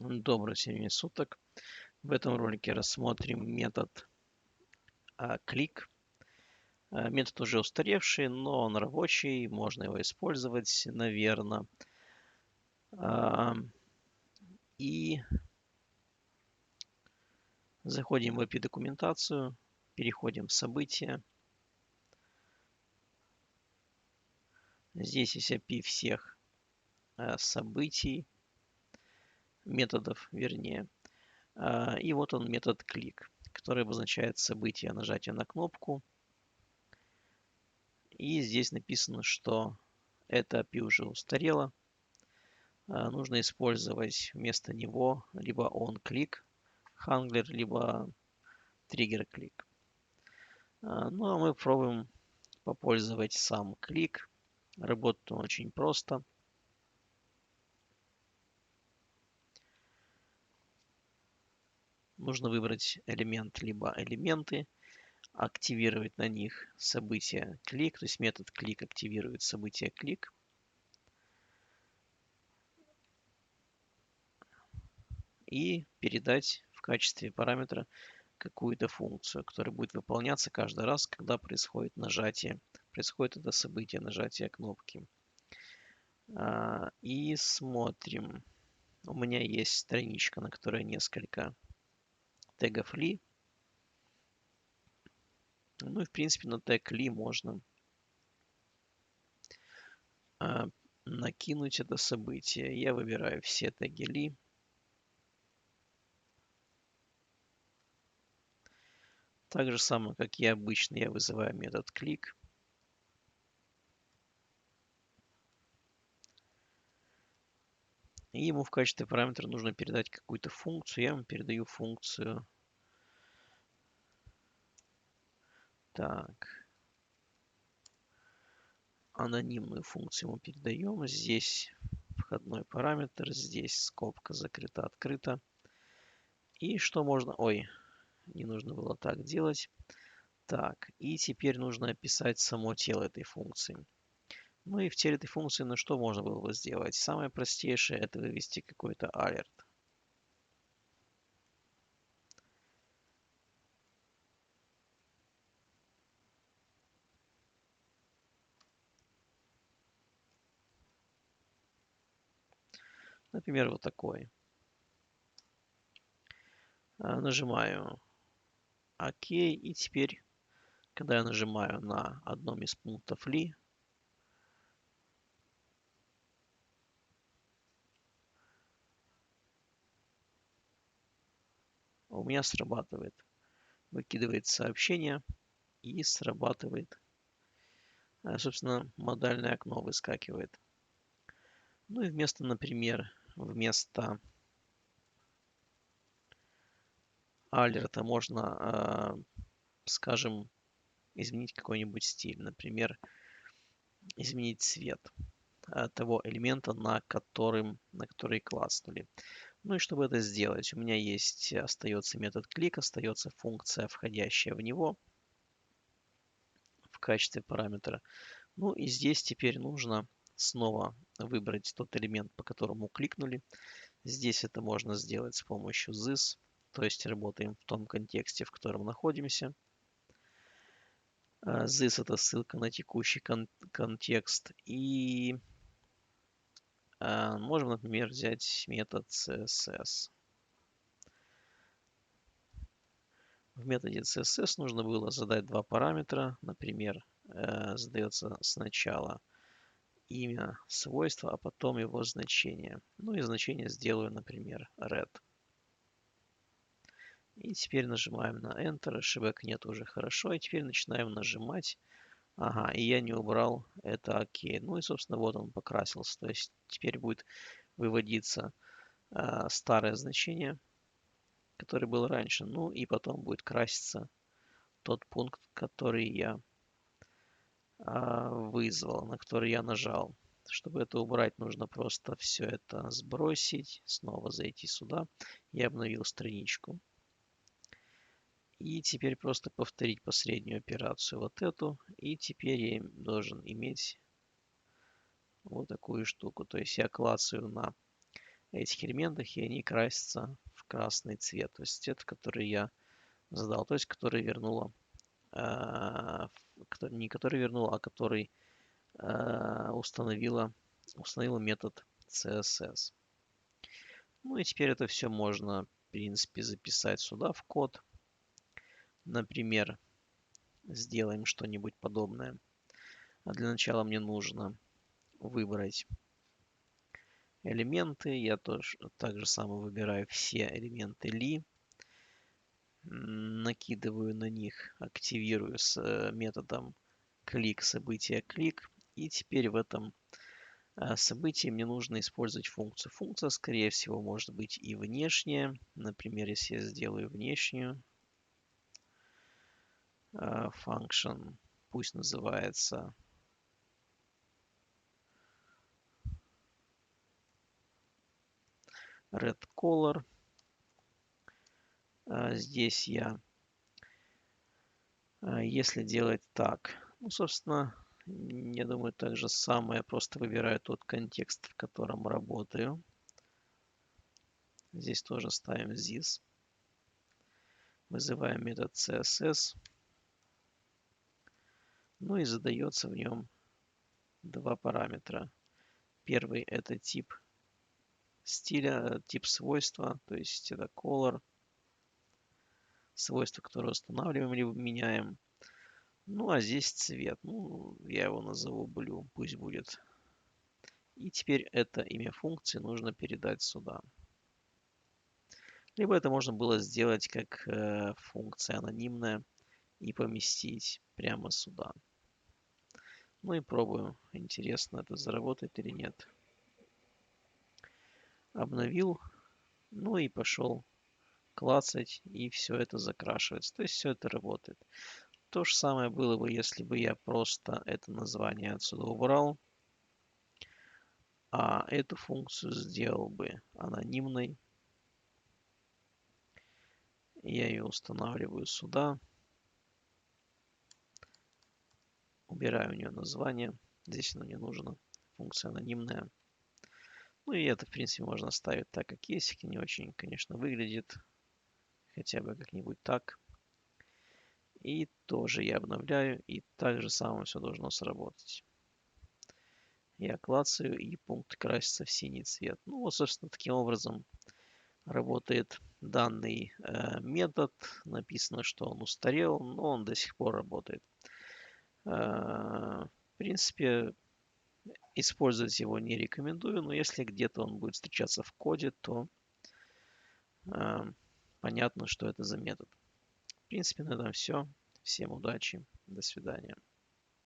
Доброго времени суток. В этом ролике рассмотрим метод клик. Метод уже устаревший, но он рабочий, можно его использовать, наверное. И заходим в API-документацию, переходим в события. Здесь есть API всех событий, методов, вернее. И вот он метод клик, который обозначает событие нажатия на кнопку. И здесь написано, что это API уже устарело. Нужно использовать вместо него либо onClick handler, либо triggerClick. Ну а мы пробуем попользовать сам клик. Работает он очень просто. Нужно выбрать элемент либо элементы, активировать на них событие клик, то есть метод клик активирует событие клик. И передать в качестве параметра какую-то функцию, которая будет выполняться каждый раз, когда происходит нажатие, происходит это событие нажатия кнопки. И смотрим. У меня есть страничка, на которой несколько тегов li. Ну и в принципе на тег li можно накинуть это событие. Я выбираю все теги li. Так же самое, как и обычно, я вызываю метод клик. И ему в качестве параметра нужно передать какую-то функцию. Я ему передаю функцию. Так. Анонимную функцию мы передаем. Здесь входной параметр. Здесь скобка закрыта, открыта. И что можно... Ой, не нужно было так делать. Так, и теперь нужно описать само тело этой функции. Ну и в теле этой функции, ну что можно было бы сделать? Самое простейшее это вывести какой-то alert. Например, вот такой. Нажимаю ОК. И теперь, когда я нажимаю на одном из пунктов li, у меня срабатывает. Выкидывает сообщение и срабатывает. Собственно, модальное окно выскакивает. Ну и вместо, например, вместо алерта можно, скажем, изменить какой-нибудь стиль. Например, изменить цвет того элемента, на который класснули. Ну и чтобы это сделать, у меня остается метод клик, остается функция, входящая в него в качестве параметра. Ну и здесь теперь нужно снова выбрать тот элемент, по которому кликнули. Здесь это можно сделать с помощью this, то есть работаем в том контексте, в котором находимся. This это ссылка на текущий контекст. И можем, например, взять метод CSS. В методе CSS нужно было задать два параметра. Например, задается сначала имя свойства, а потом его значение. Ну и значение сделаю, например, red. И теперь нажимаем на Enter. Ошибок нет, уже хорошо. И теперь начинаем нажимать. Ага, и я не убрал это ОК. Ну и, собственно, вот он покрасился. То есть теперь будет выводиться старое значение, который был раньше. Ну и потом будет краситься тот пункт, который я вызвал, на который я нажал. Чтобы это убрать, нужно просто все это сбросить, снова зайти сюда. Я обновил страничку. И теперь просто повторить последнюю операцию, вот эту. И теперь я должен иметь вот такую штуку. То есть я клацаю на этих элементах, и они красятся в красный цвет. То есть цвет, который я задал, то есть который вернула, не который вернула, а который установила метод CSS. Ну и теперь это все можно, в принципе, записать сюда в код. Например, сделаем что-нибудь подобное. А для начала мне нужно выбрать элементы. Я тоже так же само выбираю все элементы li. Накидываю на них, активирую с методом клик событие клик. И теперь в этом событии мне нужно использовать функцию. Функция, скорее всего, может быть и внешняя. Например, если я сделаю внешнюю function, пусть называется red color. Здесь если делать так, ну, собственно, я думаю, так же самое. Я просто выбираю тот контекст, в котором работаю. Здесь тоже ставим this. Вызываем метод CSS. Ну и задается в нем два параметра. Первый это тип стиля, тип свойства, то есть это color. Свойство, которое устанавливаем либо меняем. Ну а здесь цвет. Ну, я его назову blue, пусть будет. И теперь это имя функции нужно передать сюда. Либо это можно было сделать как функция анонимная и поместить прямо сюда. Ну и пробую. Интересно, это заработает или нет. Обновил. Ну и пошел клацать. И все это закрашивается. То есть все это работает. То же самое было бы, если бы я просто это название отсюда убрал. А эту функцию сделал бы анонимной. Я ее устанавливаю сюда. Убираю у нее название. Здесь она мне нужна. Функция анонимная. Ну и это, в принципе, можно оставить так, как есть. Не очень, конечно, выглядит. Хотя бы как-нибудь так. И тоже я обновляю. И так же самое все должно сработать. Я клацаю, и пункт красится в синий цвет. Ну вот, собственно, таким образом работает данный метод. Написано, что он устарел, но он до сих пор работает. В принципе, использовать его не рекомендую, но если где-то он будет встречаться в коде, то понятно, что это за метод. В принципе, на этом все. Всем удачи. До свидания.